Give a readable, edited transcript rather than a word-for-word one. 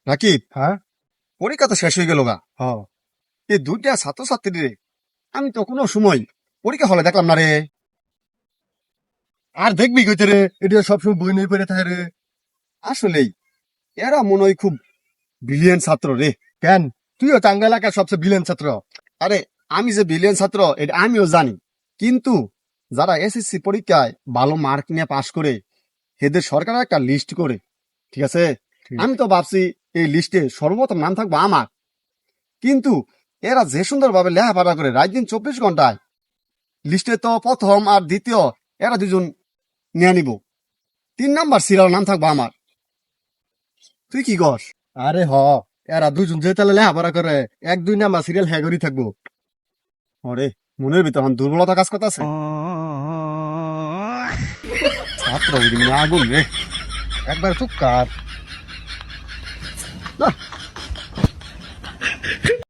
রাকিব, হ্যাঁ পরীক্ষা তো শেষ হয়ে গেল গা। হ এই দুইটা ছাত্রছাত্রী রে আমি তো কোনো সময় পরীক্ষা হলে দেখলাম না রে। আর দেখবি কইতে রে, এটা সবসময় বই নিয়ে পড়ে থাকে রে। আসলেই এরা মনে হয় খুব ব্রিলিয়েন্ট ছাত্র রে। কেন, তুইও টাঙ্গা এলাকার সবচেয়ে বিলেন ছাত্র। আরে আমি যে ব্রিলিয়েন্ট ছাত্র এটা আমিও জানি, কিন্তু যারা এসএসসি পরীক্ষায় ভালো মার্ক নিয়ে পাশ করে এদের সরকার একটা লিস্ট করে, ঠিক আছে, আমি তো ভাবছি এই লিস্টে সর্বপ্রথম নাম থাকবো আমার। কিন্তু এরা যে সুন্দরভাবে লেখাপড়া করে রাত দিন 24 ঘন্টায়, লিস্টে তো প্রথম আর দ্বিতীয় এরা দুজন নিয়ে নিব, 3 নাম্বার সিরিয়াল নাম থাকবো আমার। তুই কি কর? আরে হ, এরা দুজন যে তাহলে লেখাপড়া করে 1 2 নাম্বার সিরিয়াল হ্যাঁ করি থাকবো। ওরে, মনের ভিতর এখন দুর্বলতা কাজ করতেছে। ছাত্র আগুন রে। একবার চুপ কার। না